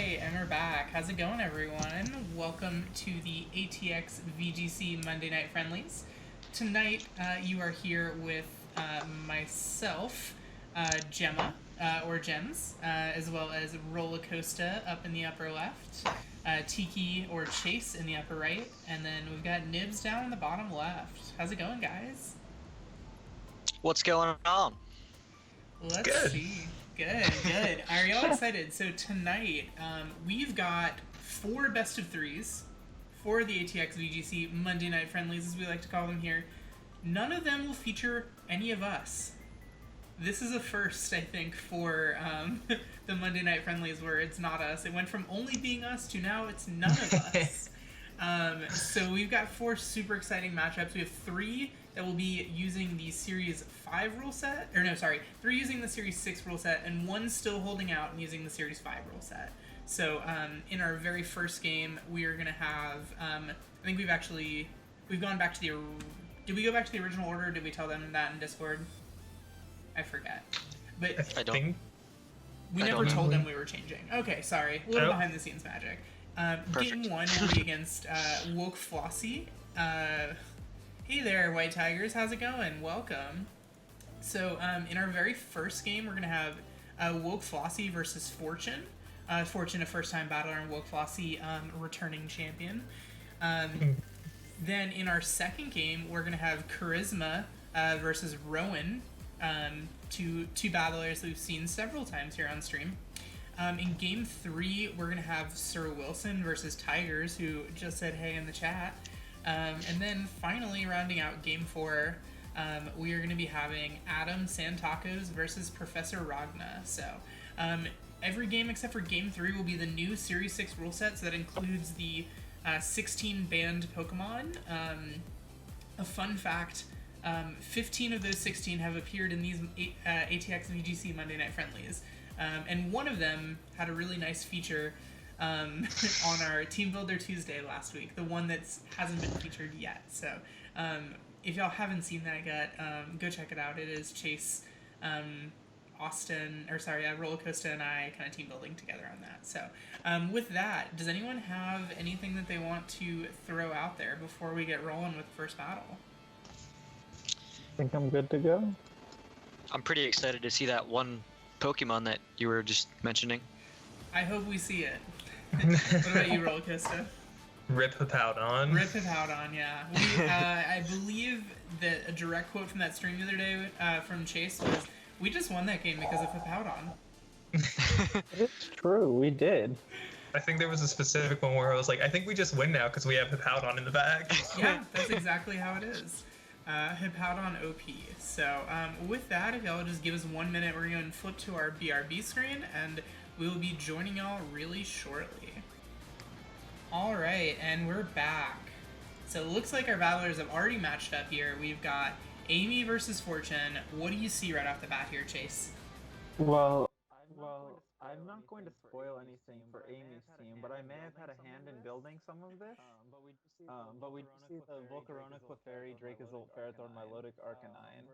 right, and we're back. How's it going, everyone? Welcome to the ATX VGC Monday Night Friendlies. Tonight, you are here with myself, Gemma, or Gems, as well as Rollercoaster up in the upper left, Tiki or Chase in the upper right, and then we've got Nibs down in the bottom left. How's it going, guys? What's going on? Let's Good. see. Good, good. Are y'all excited? So tonight, we've got four best of threes for the ATX VGC Monday Night Friendlies, as we like to call them here. None of them will feature any of us. This is a first, I think, for the Monday Night Friendlies where it's not us. It went from only being us to now it's none of us. So we've got four super exciting matchups. We have three that will be using the Series 5 rule set. Or no, sorry. Three using the Series 6 rule set, and one still holding out and using the Series 5 rule set. So in our very first game, we are going to have... I think we've gone back to the... Did we go back to the original order, or did we tell them that in Discord? I forget. But I don't. we I never don't told them we were changing. Okay, sorry. A little Oh. behind the scenes magic. Perfect. Game one will be against Woke Flossie. Hey there, White Tigers. How's it going? Welcome. So in our very first game, we're going to have Woke Flossie versus Fortune. Fortune, a first-time battler, and Woke Flossie, returning champion. Then in our second game, we're going to have Charisma versus Rowan. Two battlers that we've seen several times here on stream. In game three, we're going to have Sir Wilson versus Tigers, who just said hey in the chat. And then finally, rounding out game four, we are going to be having Adam Santacos versus Professor Ragna. So every game except for game three will be the new Series 6 rule set, so that includes the 16 banned Pokemon. A fun fact, 15 of those 16 have appeared in these ATX VGC Monday Night Friendlies. And one of them had a really nice feature on our Team Builder Tuesday last week, the one that hasn't been featured yet. So if y'all haven't seen that yet, go check it out. It is Chase, Rollercoaster and I kind of team building together on that. So with that, does anyone have anything that they want to throw out there before we get rolling with the first battle? Think I'm good to go. I'm pretty excited to see that one Pokemon that you were just mentioning. I hope we see it. What about you, Rollercoaster? Rip Hippowdon. Rip Hippowdon, yeah. I believe that a direct quote from that stream the other day from Chase was, "We just won that game because of Hippowdon." It's true, we did. I think there was a specific one where I was like, I think we just win now because we have Hippowdon in the bag. Yeah, that's exactly how it is. Hippowdon OP. So with that, if y'all just give us 1 minute, we're going to flip to our BRB screen, and we will be joining y'all really shortly. Alright, and we're back. So it looks like our battlers have already matched up here. We've got Amy versus Fortune. What do you see right off the bat here, Chase? Well, I'm not going to spoil anything for Amy's team, but I may have had a hand in building some of this. But we see the Volcarona, Clefairy, Dracozolt, Ferrothorn, Milotic, Arcanine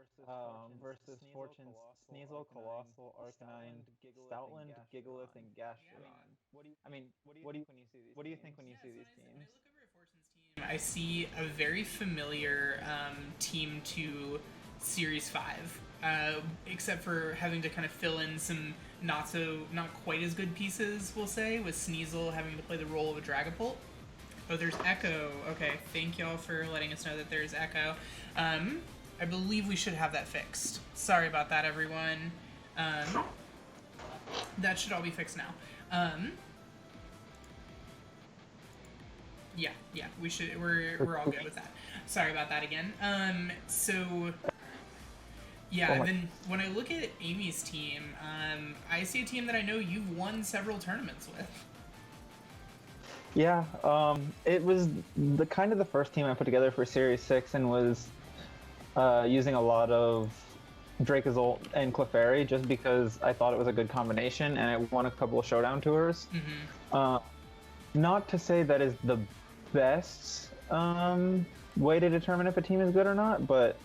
versus Fortune's Sneasel, Colossal, Arcanine, Stoutland, Gigalith, and Gastrodon. I mean, what do you think when you see these teams? I see a very familiar team to Series 5, except for having to kind of fill in some not quite as good pieces, we'll say, with Sneasel having to play the role of a Dragapult. Oh, there's Echo. Okay, thank y'all for letting us know that there's Echo. I believe we should have that fixed. Sorry about that, everyone. That should all be fixed now. Yeah, we should. We're all good with that. Sorry about that again. Then when I look at Amy's team, I see a team that I know you've won several tournaments with. Yeah, it was the first team I put together for Series 6 and was using a lot of Dracozolt and Clefairy just because I thought it was a good combination, and I won a couple of Showdown tours. Mm-hmm. Not to say that is the best way to determine if a team is good or not, but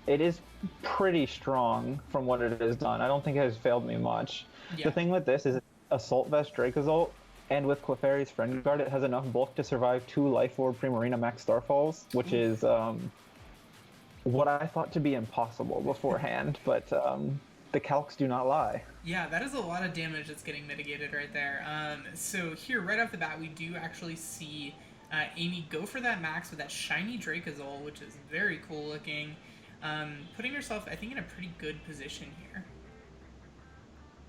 it is pretty strong from what it has done. I don't think it has failed me much. Yeah. The thing with this is Assault Vest Dracozolt, And with Clefairy's Friend Guard, it has enough bulk to survive 2 Life Orb Primarina Max Starfalls, which is what I thought to be impossible beforehand, but the calcs do not lie. Yeah, that is a lot of damage that's getting mitigated right there. So here, right off the bat, we do actually see Amy go for that max with that shiny Dracozolt, which is very cool looking, putting herself, I think, in a pretty good position here.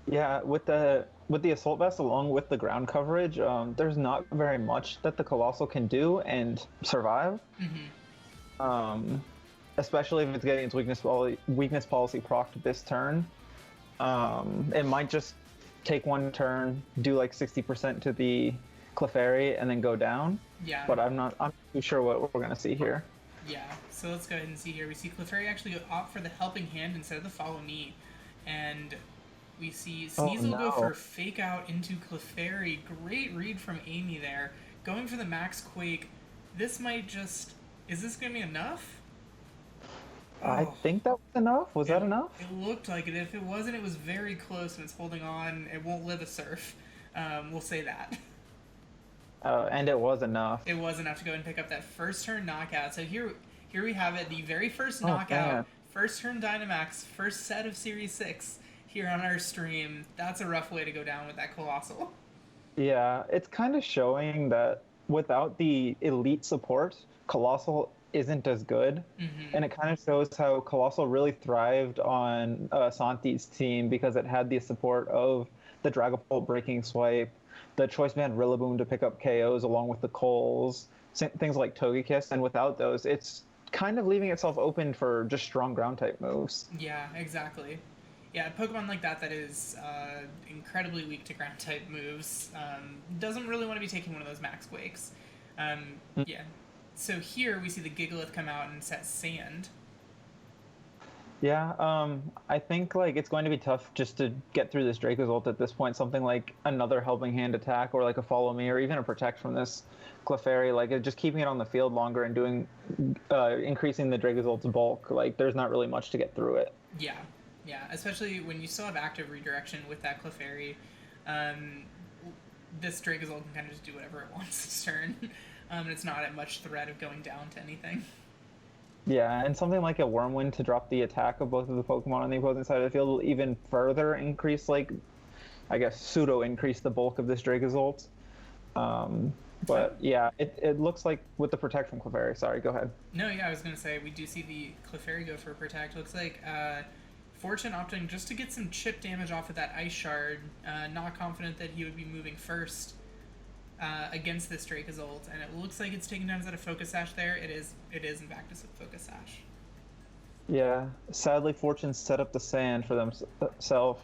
Yeah, with the Assault Vest along with the ground coverage, there's not very much that the Colossal can do and survive. Especially if it's getting its weakness policy procced this turn. It might just take one turn, do like 60% to the Clefairy, and then go down. Yeah. But I'm not too sure what we're gonna see here. Yeah, so let's go ahead and see here. We see Clefairy actually opt for the Helping Hand instead of the Follow Me, and we see Sneasel go for Fake Out into Clefairy. Great read from Amy there. Going for the Max Quake. This might just... Is this going to be enough? I think that was enough. Was that enough? It looked like it. If it wasn't, it was very close, and it's holding on. It won't live a surf. We'll say that. And it was enough. It was enough to go and pick up that first turn knockout. So here we have it. The very first knockout. Man. First turn Dynamax. First set of Series 6 here on our stream. That's a rough way to go down with that Colossal. Yeah, it's kind of showing that without the elite support, Colossal isn't as good. And it kind of shows how Colossal really thrived on Santi's team because it had the support of the Dracozolt Breaking Swipe, the Choice Band Rillaboom to pick up KOs along with the Coals, things like Togekiss, and without those, it's kind of leaving itself open for just strong ground type moves. Yeah, exactly. Yeah, a Pokemon like that is incredibly weak to ground type moves doesn't really want to be taking one of those Max Quakes. Yeah. So here we see the Gigalith come out and set Sand. Yeah, I think like it's going to be tough just to get through this Dracozolt at this point. Something like another Helping Hand attack, or like a Follow Me, or even a Protect from this Clefairy. Like just keeping it on the field longer and doing increasing the Dracozolt's bulk. Like there's not really much to get through it. Yeah, yeah. Especially when you still have active redirection with that Clefairy. This Dracozolt can kind of just do whatever it wants this turn. And it's not at much threat of going down to anything. Yeah, and something like a Wormwind to drop the attack of both of the Pokemon on the opposing side of the field will even further increase, like, I guess, pseudo-increase the bulk of this Dracozolt. But yeah, it looks like with the Protect from Clefairy. Sorry, go ahead. No, yeah, I was going to say, we do see the Clefairy go for Protect. Looks like Fortune opting just to get some chip damage off of that Ice Shard. Not confident that he would be moving first against this Dracozolt, and it looks like it's taking down that a Focus Sash there. It is in fact a Focus Sash. Yeah, sadly Fortune set up the Sand for themselves,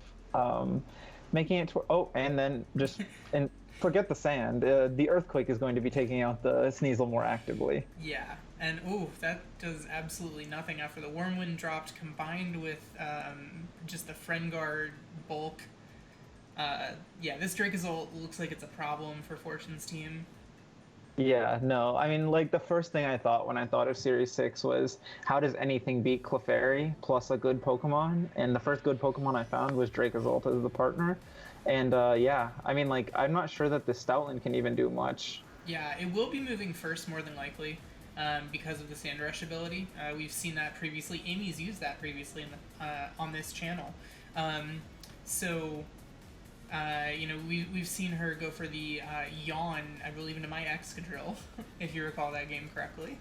making it and then just and forget the Sand. The Earthquake is going to be taking out the Sneasel more actively. Yeah, and that does absolutely nothing after the Wormwind dropped, combined with just the Friend Guard bulk. Yeah, this Dracozolt looks like it's a problem for Fortune's team. Yeah, no, I mean, like, the first thing I thought when I thought of Series 6 was, how does anything beat Clefairy plus a good Pokemon? And the first good Pokemon I found was Dracozolt as the partner. And, yeah, I mean, like, I'm not sure that the Stoutland can even do much. Yeah, it will be moving first, more than likely, because of the Sand Rush ability. We've seen that previously. Amy's used that previously on this channel. We've seen her go for the Yawn, I believe, into my Excadrill, if you recall that game correctly.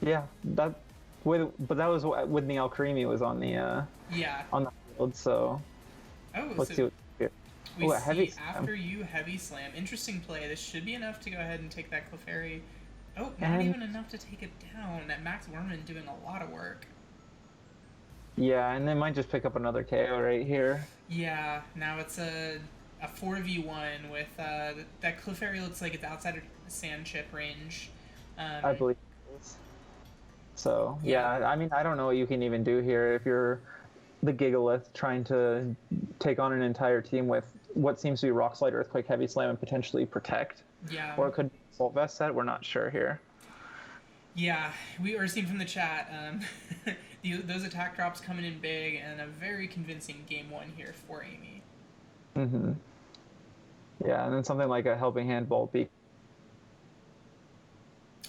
Yeah, but that was when the Alcremie was on the on the field. So let's see what here. We see heavy after you Heavy Slam. Interesting play. This should be enough to go ahead and take that Clefairy. Oh, not even enough to take it down. That Max Wormman doing a lot of work. Yeah, and they might just pick up another KO right here. Yeah, now it's a 4v1 with that Clefairy looks like it's outside of Sand Chip range. I believe it is. So, yeah, I mean, I don't know what you can even do here if you're the Gigalith trying to take on an entire team with what seems to be Rock Slide, Earthquake, Heavy Slam, and potentially Protect. Yeah. Or it could be Assault Vest set, we're not sure here. Yeah, we are seeing from the chat, those attack drops coming in big, and a very convincing game one here for Amy. Yeah, and then something like a Helping Hand Bolt Beak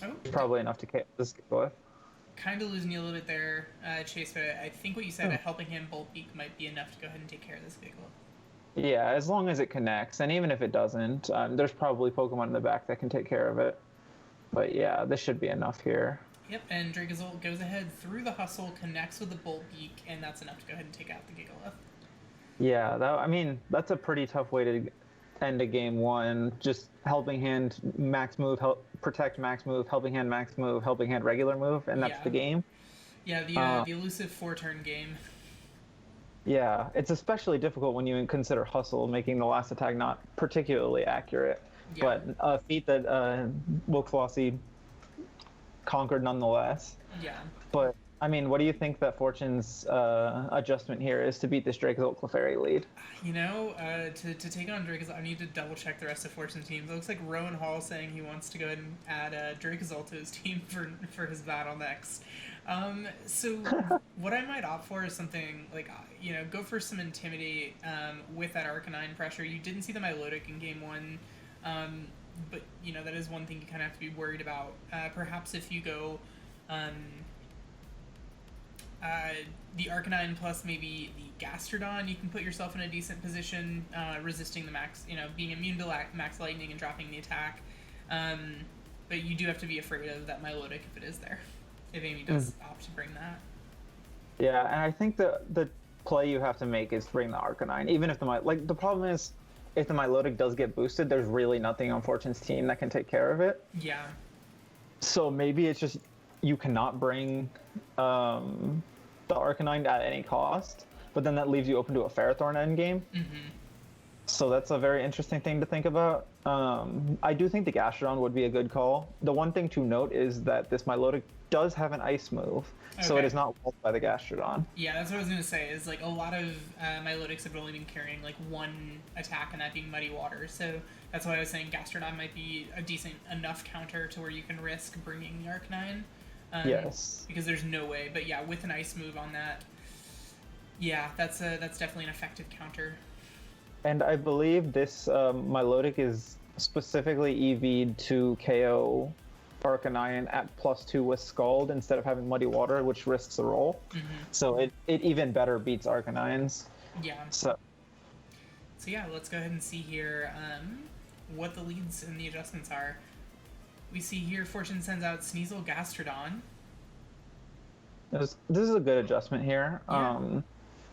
Oh, is probably enough to this with. kind of losing you a little bit there, Chase, but I think what you said, a Oh. Helping Hand Bolt Beak might be enough to go ahead and take care of this Giggle. Yeah, as long as it connects, and even if it doesn't, there's probably Pokemon in the back that can take care of it. But yeah, this should be enough here. Yep, and Dracozolt goes ahead through the hustle, connects with the Bolt Beak, and that's enough to go ahead and take out the Gigalith. Yeah, I mean, that's a pretty tough way to end a game one. Just Helping Hand max move, protect max move, Helping Hand max move, Helping Hand regular move, and that's Yeah. the game. Yeah, Uh, the elusive 4-turn game. yeah, it's especially difficult when you consider Hustle, making the last attack not particularly accurate. Yeah. But a feat that Wilkflossy conquered nonetheless. Yeah. But I mean, what do you think that Fortune's adjustment here is to beat this Dracozolt Clefairy lead? You know, to take on Dracozolt, I need to double check the rest of Fortune's teams. It looks like Rowan Hall saying he wants to go ahead and add Dracozolt to his team for his battle next. So what I might opt for is something like, go for some Intimidate with that Arcanine pressure. You didn't see the Milotic in game one, but, that is one thing you kind of have to be worried about. Perhaps if you go the Arcanine plus maybe the Gastrodon, you can put yourself in a decent position, resisting the max, being immune to max lightning and dropping the attack. But you do have to be afraid of that Milotic if it is there, if Amy does opt to bring that. Yeah, and I think the play you have to make is bring the Arcanine, even if the problem is if the Milotic does get boosted, there's really nothing on Fortune's team that can take care of it. Yeah. So maybe it's just you cannot bring the Arcanine at any cost, but then that leaves you open to a Ferrothorn endgame. Mm-hmm. So that's a very interesting thing to think about. I do think the Gastrodon would be a good call. The one thing to note is that this Milotic does have an Ice move, so it Okay. is not walled by the Gastrodon. Yeah, that's what I was gonna say. Is like a lot of Milotics have only been carrying like one attack, and that being Muddy Water. So that's why I was saying Gastrodon might be a decent enough counter to where you can risk bringing the Arcanine. Yes. Because there's no way. But yeah, with an Ice move on that, yeah, that's definitely an effective counter. And I believe this Milotic is specifically EV'd to KO Arcanine at +2 with Scald instead of having Muddy Water, which risks a roll. Mm-hmm. So it even better beats Arcanines. Yeah. So So yeah, let's go ahead and see here what the leads and the adjustments are. We see here Fortune sends out Sneasel Gastrodon. this is a good adjustment here. Yeah.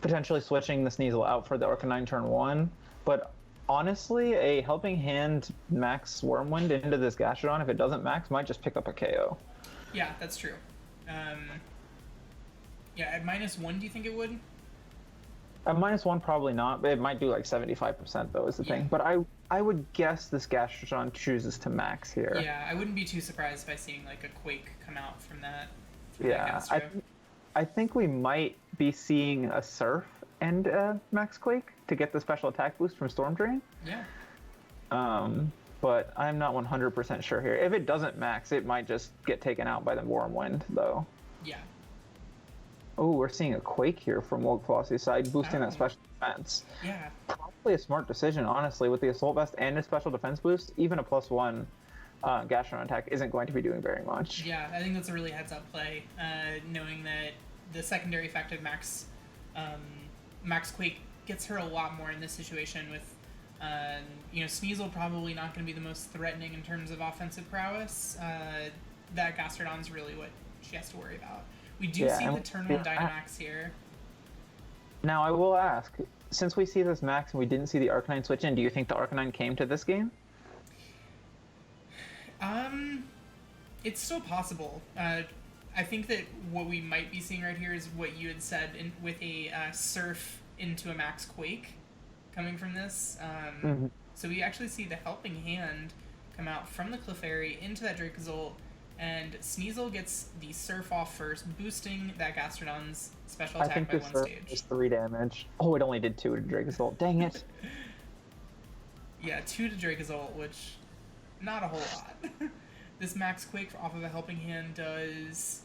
Potentially switching the Sneasel out for the Arcanine turn 1. But honestly, a Helping Hand max Wormwind into this Gastrodon, if it doesn't max, might just pick up a KO. Yeah, that's true. Yeah, at -1, do you think it would? At -1, probably not, but it might do like 75% though, is the Yeah. thing. But I would guess this Gastrodon chooses to max here. Yeah, I wouldn't be too surprised by seeing like a Quake come out from that. Yeah, Gastro. I think we might be seeing a Surf and Max Quake to get the special attack boost from Storm Drain. Yeah. But I'm not 100% sure here. If it doesn't max, it might just get taken out by the Wormwind, though. Yeah. Oh, we're seeing a Quake here from Wilkflossy's side, boosting Oh. that special defense. Yeah. Probably a smart decision, honestly, with the Assault Vest and a special defense boost. Even a +1 Gastrodon attack isn't going to be doing very much. Yeah, I think that's a really heads-up play, knowing that the secondary effect of Max Quake gets her a lot more in this situation with, Sneasel probably not going to be the most threatening in terms of offensive prowess. That Gastrodon's really what she has to worry about. We do see the turn 1 Dynamax here. Now, I will ask, since we see this max and we didn't see the Arcanine switch in, do you think the Arcanine came to this game? It's still possible. I think that what we might be seeing right here is what you had said with a Surf into a Max Quake coming from this. So we actually see the Helping Hand come out from the Clefairy into that Dracozolt, and Sneasel gets the Surf off first, boosting that Gastrodon's special I attack think by this 1 Surf stage. is 3 damage. Oh, it only did 2 to Dracozolt. Dang it. Yeah, 2 to Dracozolt, which not a whole lot. This Max Quake off of a Helping Hand does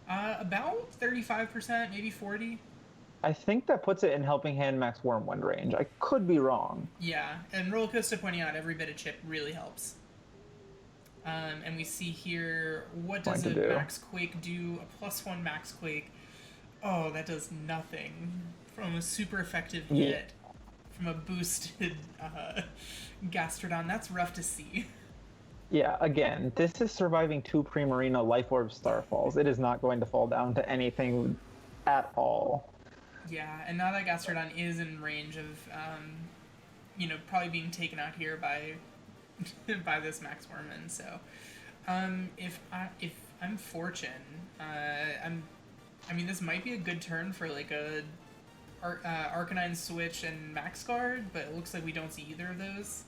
about 35%, maybe 40. I think that puts it in Helping Hand Max Wormwind range. I could be wrong. Yeah, and Rollercoaster pointing out every bit of chip really helps. And we see here, what does a Max Quake do? A +1 Max Quake. Oh, that does nothing. From a super effective hit, from a boosted Gastrodon. That's rough to see. Yeah, again, this is surviving 2 Primarina Life Orb Starfalls. It is not going to fall down to anything at all. Yeah, and now that Gastrodon is in range of, probably being taken out here by by this Max Wormman. So, if I'm Fortune, this might be a good turn for like a Arcanine switch and Max Guard, but it looks like we don't see either of those.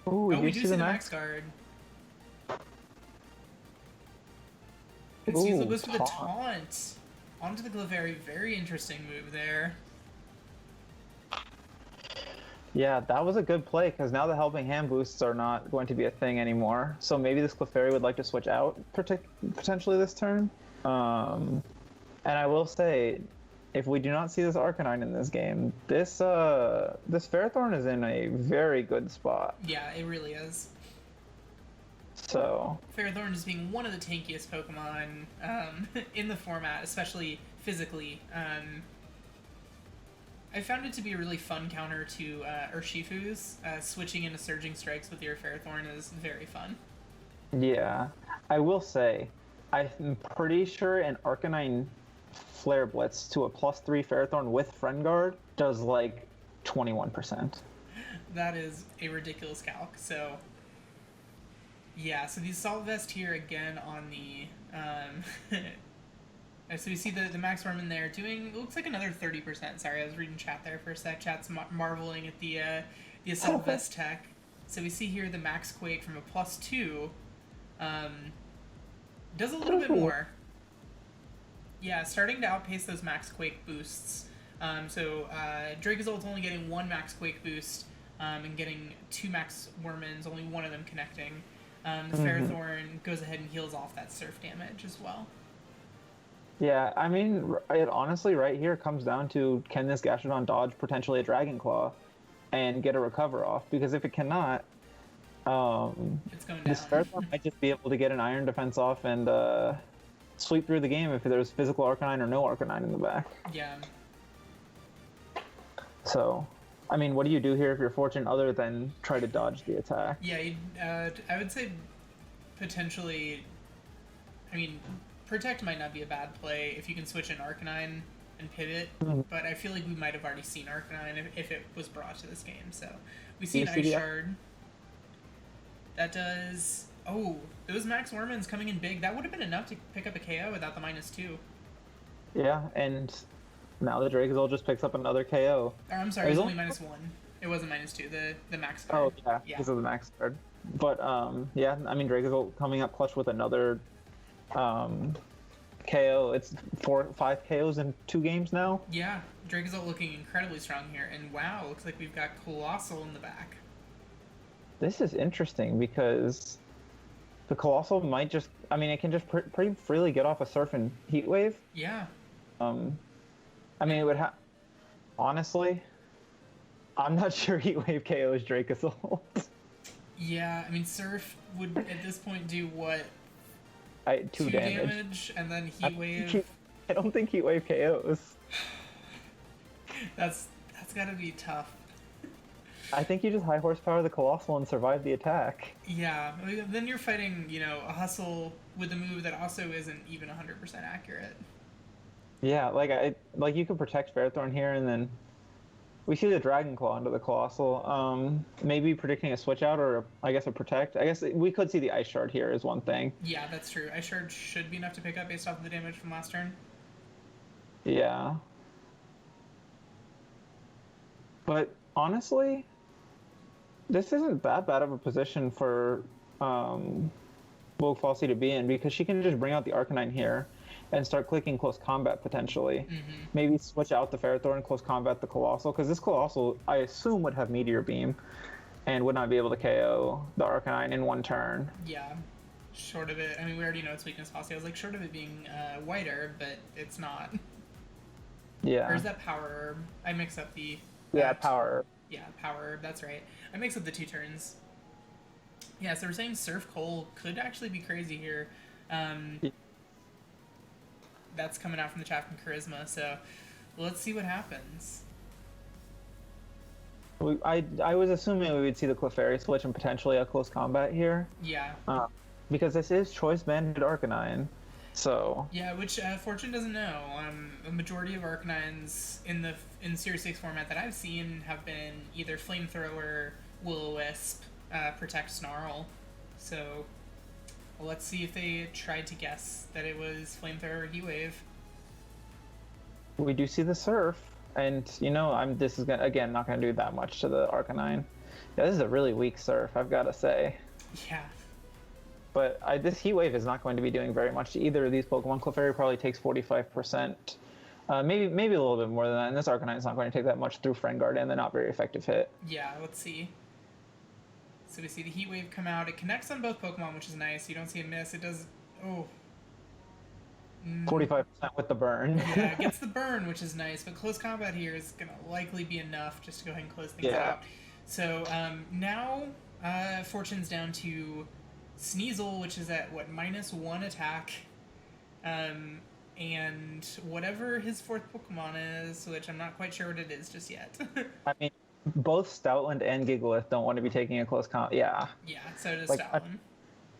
Ooh, we do see the Max Guard. And Cecil goes for the taunt onto the Clefairy. Very interesting move there. Yeah, that was a good play, because now the Helping Hand boosts are not going to be a thing anymore. So maybe this Clefairy would like to switch out potentially this turn. And I will say, if we do not see this Arcanine in this game, this Ferrothorn is in a very good spot. Yeah, it really is. So Ferrothorn just being one of the tankiest Pokemon in the format, especially physically. I found it to be a really fun counter to Urshifu's. Switching into Surging Strikes with your Ferrothorn is very fun. yeah, I will say, I'm pretty sure an Arcanine Flare Blitz to a +3 Ferrothorn with Friend Guard does like 21%. That is a ridiculous calc. So yeah, so the Assault Vest here again on the so we see the Max Wormman there doing, looks like another 30%. Sorry, I was reading chat there for a sec. Chat's marveling at the Assault Vest tech. So we see here the Max Quake from a +2 does a little bit more. Yeah, starting to outpace those Max Quake boosts. Dracozolt's only getting 1 Max Quake boost and getting 2 Max Wormmans, only one of them connecting. The Ferrothorn goes ahead and heals off that surf damage as well. Yeah, I mean, it honestly right here comes down to, can this Gastrodon dodge potentially a Dragon Claw and get a recover off? Because if it cannot, it's going down. This Ferrothorn might just be able to get an Iron Defense off and sweep through the game if there's physical Arcanine or no Arcanine in the back. Yeah. So, I mean, what do you do here if you're Fortune other than try to dodge the attack? Yeah, I would say potentially, Protect might not be a bad play if you can switch an Arcanine and pivot, but I feel like we might have already seen Arcanine if it was brought to this game. So we see an Ice Shard. That does... Oh, those Max Wormmans coming in big. That would have been enough to pick up a KO without the -2. Yeah, and now the Dracozolt just picks up another KO. I'm sorry, it was only -1. It wasn't -2, the Max card. Oh, yeah, because of the Max card. But, yeah, I mean, Dracozolt coming up clutch with another KO. It's 5 KOs in 2 games now. Yeah, Dracozolt looking incredibly strong here. And wow, looks like we've got Colossal in the back. This is interesting because the Colossal might just... I mean, it can just pretty freely get off a Surf and Heat Wave. Yeah. I mean, it would have... Honestly, I'm not sure Heat Wave KOs Dracozolt. Yeah, I mean, Surf would at this point do what? 2 damage. And then Heat Wave. I don't think Heat Wave KOs. That's gotta be tough. I think you just high horsepower the Colossal and survive the attack. Yeah, then you're fighting, a Hustle with a move that also isn't even 100% accurate. Yeah, like you could protect Ferrothorn here, and then we see the Dragon Claw into the Colossal. Maybe predicting a switch out, or I guess a protect. I guess we could see the Ice Shard here is one thing. Yeah, that's true. Ice Shard should be enough to pick up based off of the damage from last turn. Yeah. But honestly, this isn't that bad of a position for Vogue Falsey to be in, because she can just bring out the Arcanine here and start clicking close combat potentially. Maybe switch out the Ferrothorn, close combat the Colossal, because this Colossal, I assume, would have Meteor Beam and would not be able to KO the Arcanine in 1 turn. Yeah, short of it. I mean, we already know its weakness policy. I was like, short of it being whiter, but it's not. Yeah. Or is that Power Herb? I mix up the... Yeah, Power Herb. Yeah, Power Herb, that's right. I mix up the 2 turns. Yeah, so we're saying Surf Coal could actually be crazy here. That's coming out from the chat from Charisma, so let's see what happens. I was assuming we would see the Clefairy switch and potentially a close combat here. Yeah. Because this is Choice Banded Arcanine, so... Yeah, which Fortune doesn't know. A majority of Arcanines in Series 6 format that I've seen have been either Flamethrower, Will-O-Wisp, Protect Snarl. So let's see if they tried to guess that it was Flamethrower or Heat Wave. We do see the Surf, and this is gonna, again, not gonna do that much to the Arcanine. Yeah, this is a really weak Surf, I've gotta say. Yeah. But this Heat Wave is not going to be doing very much to either of these Pokemon. Clefairy probably takes 45%. Maybe a little bit more than that, and this Arcanine is not going to take that much through Friend Guard and the not very effective hit. Yeah, let's see. So we see the Heat Wave come out. It connects on both Pokemon, which is nice. You don't see a miss. It does... Oh. 45% with the burn. Yeah, it gets the burn, which is nice, but close combat here is going to likely be enough just to go ahead and close things out. So now Fortune's down to Sneasel, which is at, -1 attack. And whatever his 4th Pokemon is, which I'm not quite sure what it is just yet. I mean, both Stoutland and Gigalith don't want to be taking a close combat. Yeah. Yeah, so does Like, Stoutland.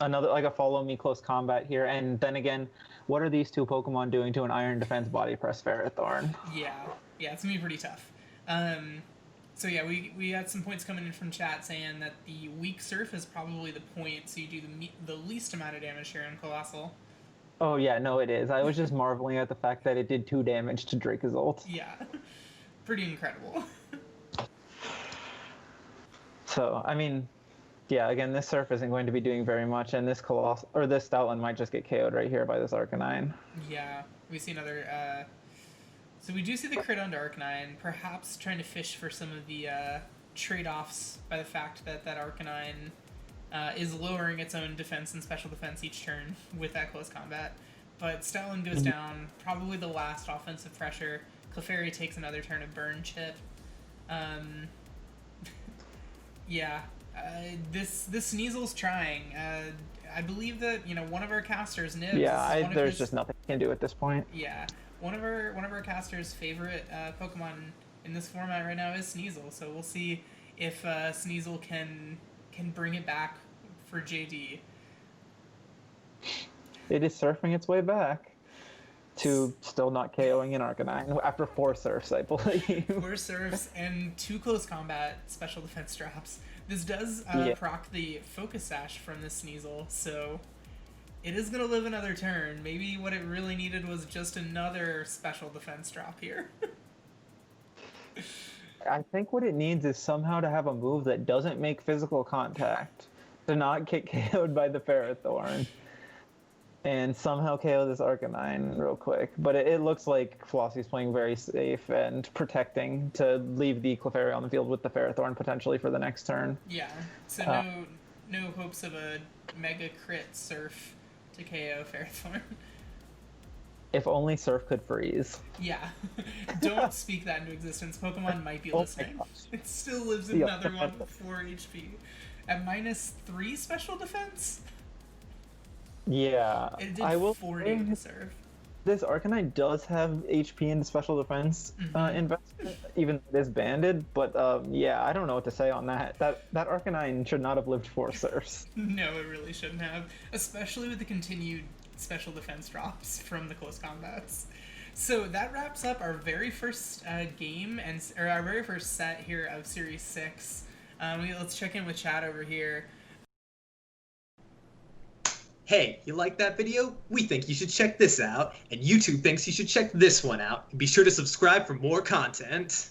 Another, a follow me close combat here. And then again, what are these 2 Pokemon doing to an Iron Defense Body Press Ferrothorn? Yeah, it's going to be pretty tough. So yeah, we had some points coming in from chat saying that the weak Surf is probably the point, so you do the least amount of damage here in Colossal. Oh yeah, no it is. I was just marveling at the fact that it did 2 damage to Dracozolt. Yeah, pretty incredible. So, I mean, yeah, again, this Surf isn't going to be doing very much, and this this Stoutland might just get KO'd right here by this Arcanine. Yeah, we see another... So we do see the crit onto Arcanine, perhaps trying to fish for some of the trade-offs by the fact that Arcanine is lowering its own defense and special defense each turn with that close combat. But Stoutland goes down, probably the last offensive pressure. Clefairy takes another turn of Burn Chip. Yeah, this Sneasel's trying. I believe that one of our casters, Nibs. Yeah, there's just nothing you can do at this point. Yeah, one of our casters' favorite Pokemon in this format right now is Sneasel. So we'll see if Sneasel can bring it back for JD. It is surfing its way back to still not KOing an Arcanine after 4 Surfs, I believe. 4 Surfs and 2 close combat special defense drops. This does proc the Focus Sash from this Sneasel, so it is going to live another turn. Maybe what it really needed was just another special defense drop here. I think what it needs is somehow to have a move that doesn't make physical contact, to not get KO'd by the Ferrothorn, and somehow KO this Arcanine real quick. But it looks like Flossie's playing very safe and protecting to leave the Clefairy on the field with the Ferrothorn potentially for the next turn. Yeah, so no hopes of a mega crit Surf to KO Ferrothorn. If only Surf could freeze. Yeah, don't speak that into existence. Pokemon might be listening. It still lives in another one with 4 HP. At -3 special defense? Yeah, It did I will 40 to Surf. This Arcanine does have HP and special defense investment, even though it is banded, but yeah, I don't know what to say on that. That Arcanine should not have lived 4 Surfs. No, it really shouldn't have, especially with the continued special defense drops from the close combats. So that wraps up our very first game, or our very first set here of Series 6. Let's check in with chat over here. Hey, you like that video? We think you should check this out, and YouTube thinks you should check this one out. And be sure to subscribe for more content.